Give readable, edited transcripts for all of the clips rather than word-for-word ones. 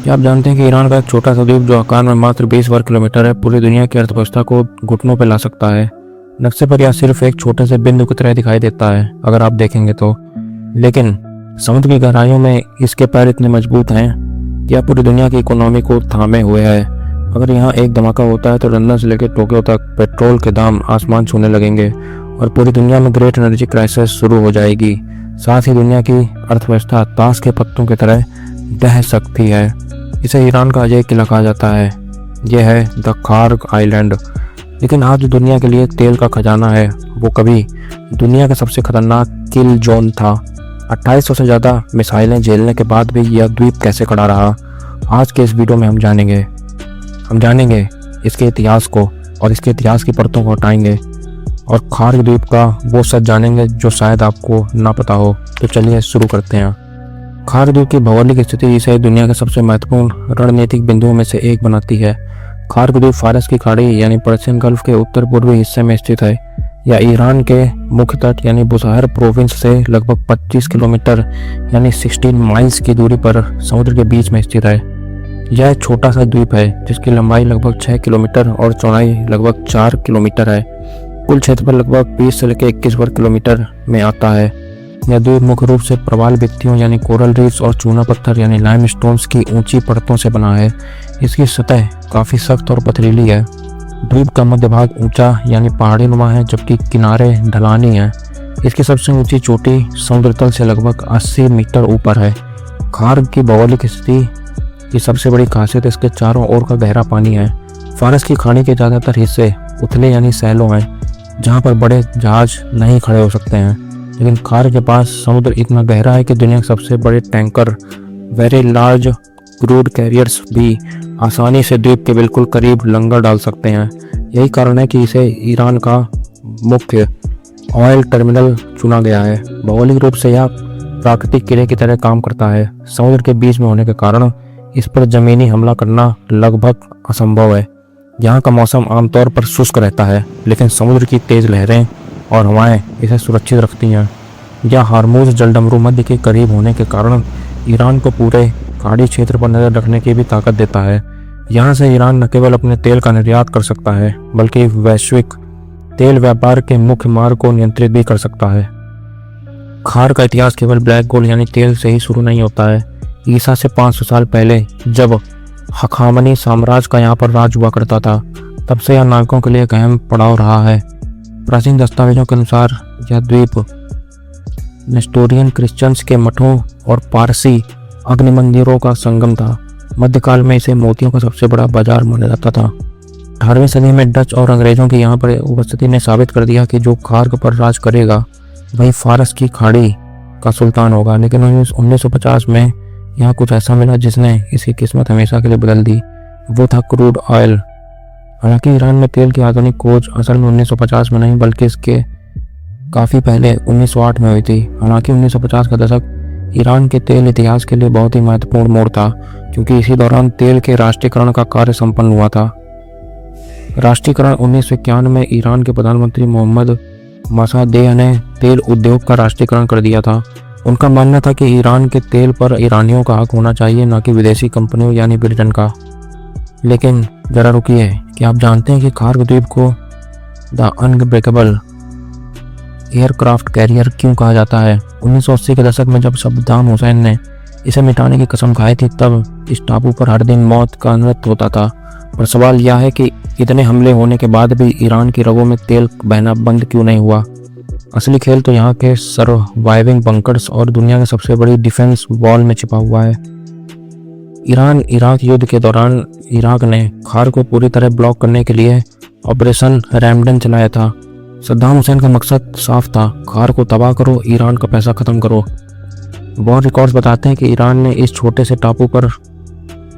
क्या आप जानते हैं कि ईरान का एक छोटा सा द्वीप जो आकार में मात्र 20 वर्ग किलोमीटर है पूरी दुनिया की अर्थव्यवस्था को घुटनों पर ला सकता है। नक्शे पर यह सिर्फ एक छोटे से बिंदु की तरह दिखाई देता है अगर आप देखेंगे तो, लेकिन समुद्र की गहराइयों में इसके पैर इतने मजबूत हैं कि यह पूरी दुनिया की इकोनॉमी को थामे हुए है। अगर यहाँ एक धमाका होता है तो लंदन से लेकर टोक्यो तक पेट्रोल के दाम आसमान छूने लगेंगे और पूरी दुनिया में ग्रेट एनर्जी क्राइसिस शुरू हो जाएगी। साथ ही दुनिया की अर्थव्यवस्था ताश के पत्तों की तरह ढह सकती है। इसे ईरान का अजय किला कहा जाता है। यह है द खार्ग आइलैंड। लेकिन आज जो दुनिया के लिए तेल का खजाना है वो कभी दुनिया का सबसे खतरनाक किल जोन था। 2800 से ज़्यादा मिसाइलें झेलने के बाद भी यह द्वीप कैसे खड़ा रहा। आज के इस वीडियो में हम जानेंगे इसके इतिहास को और इसके इतिहास की परतों को हटाएंगे और खार्ग द्वीप का वो सच जानेंगे जो शायद आपको ना पता हो। तो चलिए शुरू करते हैं। खार्ग द्वीप की भौगोलिक स्थिति इसे दुनिया के सबसे महत्वपूर्ण रणनीतिक बिंदुओं में से एक बनाती है। खार्ग द्वीप फारस की खाड़ी यानी पर्शियन गल्फ के उत्तर पूर्वी हिस्से में स्थित है। यह ईरान के मुख्य तट यानी बुशहर प्रोविंस से लगभग 25 किलोमीटर यानी 16 माइल्स की दूरी पर समुद्र के बीच में स्थित है। यह एक छोटा सा द्वीप है जिसकी लंबाई लगभग 6 किलोमीटर और चौड़ाई लगभग 4 किलोमीटर है। कुल क्षेत्रफल लगभग 20 से लेकर 21 वर्ग किलोमीटर में आता है। यह द्वीप मुख्य रूप से प्रवाल भित्तियों यानी कोरल रीफ्स और चूना पत्थर यानी लाइम स्टोन्स की ऊंची परतों से बना है। इसकी सतह काफ़ी सख्त और पथरीली है। द्वीप का मध्य भाग ऊंचा यानी पहाड़ी नुमा है जबकि किनारे ढलानी है। इसकी सबसे ऊंची चोटी समुद्र तल से लगभग 80 मीटर ऊपर है। खार्ग की भौगोलिक स्थिति की सबसे बड़ी खासियत इसके चारों ओर का गहरा पानी है। फारस की खाड़ी के ज़्यादातर हिस्से उथले यानी सैलो हैं जहाँ पर बड़े जहाज नहीं खड़े हो सकते हैं, लेकिन खार्ग के पास समुद्र इतना गहरा है कि दुनिया के सबसे बड़े tanker very large crude carriers भी आसानी से द्वीप के बिल्कुल करीब लंगर डाल सकते हैं। यही कारण है कि इसे ईरान का मुख्य ऑयल टर्मिनल चुना गया है। भौगोलिक रूप से यह प्राकृतिक किले की तरह काम करता है। समुद्र के बीच में होने के कारण इस पर जमीनी हमला करना लगभग असंभव है। यहाँ का मौसम आमतौर पर शुष्क रहता है, लेकिन समुद्र की तेज लहरें और हवाएं इसे सुरक्षित रखती हैं। यह हार्मूज जलडमरू मध्य के करीब होने के कारण ईरान को पूरे खाड़ी क्षेत्र पर नजर रखने की भी ताकत देता है। यहाँ से ईरान न केवल अपने तेल का निर्यात कर सकता है बल्कि वैश्विक तेल व्यापार के मुख्य मार्ग को नियंत्रित भी कर सकता है। खार्ग का इतिहास केवल ब्लैक गोल्ड यानी तेल से ही शुरू नहीं होता है। ईसा से 500 साल पहले जब हखामनी साम्राज्य का यहाँ पर राज हुआ करता था, तब से यह नाविकों के लिए एक अहम पड़ाव रहा है। प्राचीन दस्तावेजों के अनुसार यह द्वीप नेस्टोरियन क्रिश्चियंस के मठों और पारसी अग्नि मंदिरों का संगम था। मध्यकाल में इसे मोतियों का सबसे बड़ा बाजार माना जाता था। 18वीं सदी में डच और अंग्रेजों की यहाँ पर उपस्थिति ने साबित कर दिया कि जो खार्ग पर राज करेगा वही फारस की खाड़ी का सुल्तान होगा। लेकिन 1950 में यहाँ कुछ ऐसा मिला जिसने इसकी किस्मत हमेशा के लिए बदल दी। वो था क्रूड ऑयल। हालांकि ईरान में तेल की आधुनिक खोज असल में 1950 में नहीं बल्कि इसके काफ़ी पहले 1908 में हुई थी। हालांकि 1950 का दशक ईरान के तेल इतिहास के लिए बहुत ही महत्वपूर्ण मोड़ था, क्योंकि इसी दौरान तेल के राष्ट्रीयकरण का कार्य संपन्न हुआ था। राष्ट्रीयकरण 1991 में ईरान के प्रधानमंत्री मोहम्मद मसादेह ने तेल उद्योग का राष्ट्रीयकरण कर दिया था। उनका मानना था कि ईरान के तेल पर ईरानियों का हक होना चाहिए, न कि विदेशी कंपनियों यानी ब्रिटेन का। लेकिन जरा रुकिए, क्या आप जानते हैं कि खार्ग द्वीप को द अनब्रेकेबल एयरक्राफ्ट कैरियर क्यों कहा जाता है? 1980 के दशक में जब सद्दाम हुसैन ने इसे मिटाने की कसम खाई थी, तब इस टापू पर हर दिन मौत का नृत्य होता था। पर सवाल यह है कि इतने हमले होने के बाद भी ईरान की रगों में तेल बहना बंद क्यों नहीं हुआ? असली खेल तो यहाँ के सर्वाइविंग बंकर्स और दुनिया की सबसे बड़ी डिफेंस वॉल में छिपा हुआ है। ईरान इराक युद्ध के दौरान इराक ने खार्ग को पूरी तरह ब्लॉक करने के लिए ऑपरेशन रैमडन चलाया था। सद्दाम हुसैन का मकसद साफ था, खार्ग को तबाह करो, ईरान का पैसा खत्म करो। वॉर रिकॉर्ड्स बताते हैं कि ईरान ने इस छोटे से टापू पर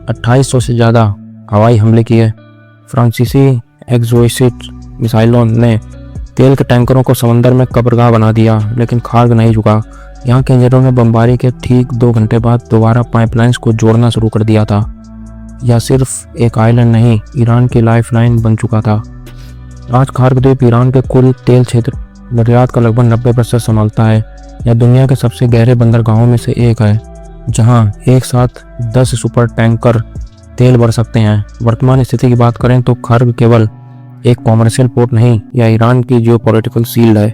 2800 से ज़्यादा हवाई हमले किए। फ्रांसीसी एक्सोइसिट मिसाइलों ने तेल के टैंकरों को समंदर में कब्रगाह बना दिया, लेकिन खार्ग नहीं झुका। यहाँ के इंजीनियरों ने बमबारी के ठीक 2 घंटे बाद दोबारा पाइपलाइंस को जोड़ना शुरू कर दिया था। यह सिर्फ एक आइलैंड नहीं, ईरान की लाइफलाइन बन चुका था। आज खार्ग द्वीप ईरान के कुल तेल क्षेत्र निर्यात का लगभग 90% संभालता है। यह दुनिया के सबसे गहरे बंदरगाहों में से एक है। जहां एक साथ 10 सुपर टैंकर तेल भर सकते हैं। वर्तमान स्थिति की बात करें तो खार्ग केवल एक कॉमर्शियल पोर्ट नहीं, यह ईरान की जियोपॉलिटिकल शील्ड है,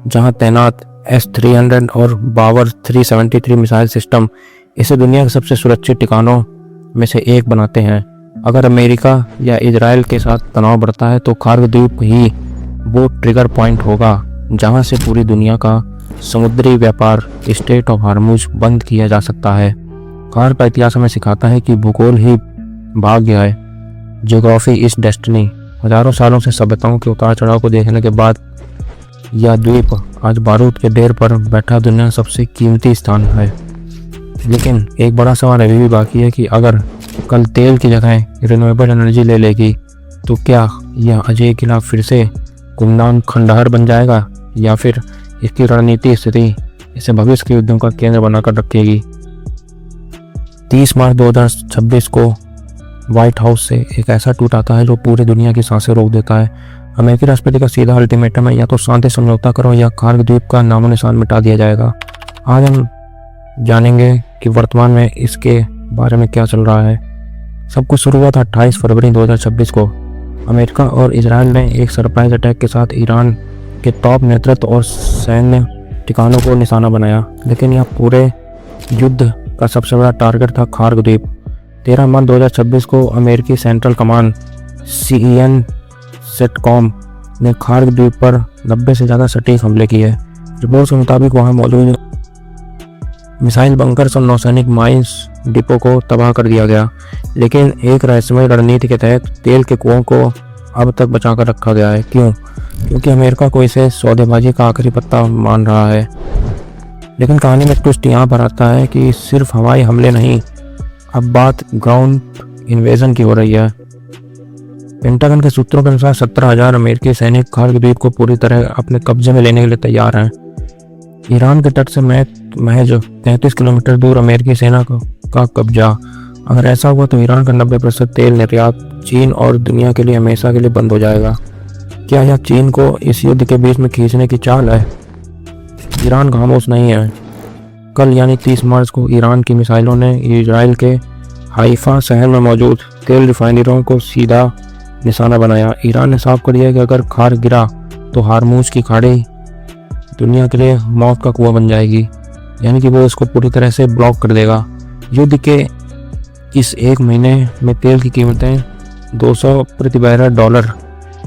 जहां तैनात S-300 और बावर 373 मिसाइल सिस्टम इसे दुनिया के सबसे सुरक्षित ठिकानों में से एक बनाते हैं। अगर अमेरिका या इजराइल के साथ तनाव बढ़ता है तो खार्ग द्वीप ही वो ट्रिगर पॉइंट होगा जहां से पूरी दुनिया का समुद्री व्यापार स्ट्रेट ऑफ हार्मुज बंद किया जा सकता है। खार्ग का इतिहास हमें सिखाता है कि भूगोल ही भाग्य है, ज्योग्राफी इज डेस्टिनी। हजारों सालों से सभ्यताओं के उतार चढ़ाव को देखने के बाद यह द्वीप आज बारूद के ढेर पर बैठा दुनिया का सबसे कीमती स्थान है। लेकिन एक बड़ा सवाल अभी भी बाकी है कि अगर कल तेल की जगह रिन्यूएबल एनर्जी ले लेगी तो क्या यह अजय किला फिर से गुमनाम खंडहर बन जाएगा, या फिर इसकी रणनीति स्थिति इसे भविष्य के युद्धों का केंद्र बनाकर रखेगी। 30 मार्च 2026 को व्हाइट हाउस से एक ऐसा ट्वीट आता है जो पूरी दुनिया की सांसें रोक देता है। अमेरिकी राष्ट्रपति का सीधा अल्टीमेटम है, या तो शांति समझौता करो या खार्ग द्वीप का नामो निशान मिटा दिया जाएगा। आज हम जानेंगे कि वर्तमान में इसके बारे में क्या चल रहा है। सब कुछ शुरू हुआ था 28 फरवरी 2026 को। अमेरिका और इजराइल ने एक सरप्राइज अटैक के साथ ईरान के टॉप नेतृत्व और सैन्य ठिकानों को निशाना बनाया, लेकिन यह पूरे युद्ध का सबसे बड़ा टारगेट था खार्ग द्वीप। 13 मार्च 2026 को अमेरिकी सेंट्रल कमांड CEN सेटकॉम ने खार्ग द्वीप पर 90 से ज़्यादा सटीक हमले किए। रिपोर्ट के मुताबिक वहां मौजूद मिसाइल बंकर्स और नौसैनिक माइंस डिपो को तबाह कर दिया गया, लेकिन एक रहस्यमय रणनीति के तहत तेल के कुओं को अब तक बचाकर रखा गया है। क्यों? क्योंकि अमेरिका को इसे सौदेबाजी का आखिरी पत्ता मान रहा है। लेकिन कहानी में ट्विस्ट यहाँ पर आता है कि सिर्फ हवाई हमले नहीं, अब बात ग्राउंड इन्वेजन की हो रही है। पेंटागन के सूत्रों के अनुसार 17,000 अमेरिकी सैनिक खार्ग द्वीप को पूरी तरह अपने कब्जे में लेने के लिए तैयार हैं। ईरान के तट से महज 33 किलोमीटर दूर अमेरिकी सेना का कब्जा। अगर ऐसा हुआ तो ईरान का 90% तेल निर्यात चीन और दुनिया के लिए हमेशा के लिए बंद हो जाएगा। क्या यह चीन को इस युद्ध के बीच में खींचने की चाल है? ईरान खामोश नहीं है। कल यानी 30 मार्च को ईरान की मिसाइलों ने इजराइल के हाइफा शहर में मौजूद तेल रिफाइनरियों को सीधा निशाना बनाया। ईरान ने साफ कर दिया कि अगर खार्ग गिरा तो हार्मुज की खाड़ी दुनिया के लिए मौत का कुआं बन जाएगी, यानी कि वो इसको पूरी तरह से ब्लॉक कर देगा। युद्ध के इस एक महीने में तेल की कीमतें 200 प्रति बैरल डॉलर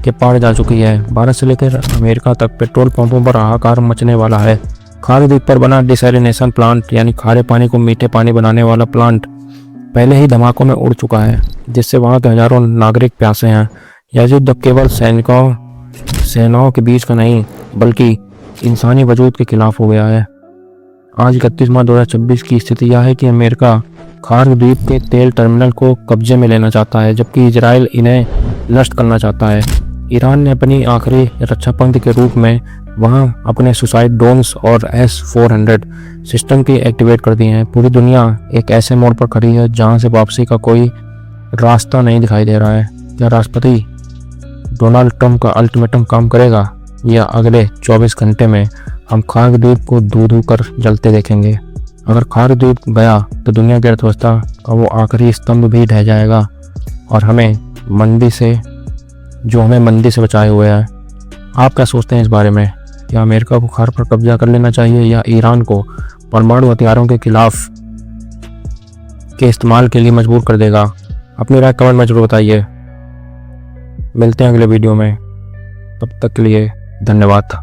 के पार जा चुकी है। भारत से लेकर अमेरिका तक पेट्रोल पंपों पर हाहाकार मचने वाला है। खार्ग द्वीप पर बना डिसैलिनेशन प्लांट यानी खारे पानी को मीठे पानी बनाने वाला प्लांट पहले ही धमाकों में उड़ चुका है, जिससे वहां के हजारों नागरिक प्यासे हैं। यह युद्ध केवल सेनाओं के बीच का नहीं बल्कि इंसानी वजूद के खिलाफ हो गया है। आज 31 मार्च 2026 की स्थिति यह है कि अमेरिका खार्ग द्वीप के तेल टर्मिनल को कब्जे में लेना चाहता है, जबकि इजराइल इन्हें नष्ट करना चाहता है। ईरान ने अपनी आखिरी रक्षा पंक्ति के रूप में वहां अपने सुसाइड ड्रोन्स और S-400 सिस्टम की एक्टिवेट कर दिए हैं। पूरी दुनिया एक ऐसे मोड़ पर खड़ी है जहां से वापसी का कोई रास्ता नहीं दिखाई दे रहा है। क्या राष्ट्रपति डोनाल्ड ट्रंप का अल्टीमेटम काम करेगा, या अगले 24 घंटे में हम खार्ग द्वीप को धू कर जलते देखेंगे? अगर खार्ग द्वीप गया तो दुनिया की अर्थव्यवस्था का वो आखिरी स्तंभ भी ढह जाएगा और हमें मंदी से बचाए हुए है। आप क्या सोचते हैं इस बारे में? क्या अमेरिका को खार्ग पर कब्जा कर लेना चाहिए, या ईरान को परमाणु हथियारों के खिलाफ के इस्तेमाल के लिए मजबूर कर देगा? अपनी राय कमेंट में जरूर बताइए। मिलते हैं अगले वीडियो में, तब तक के लिए धन्यवाद।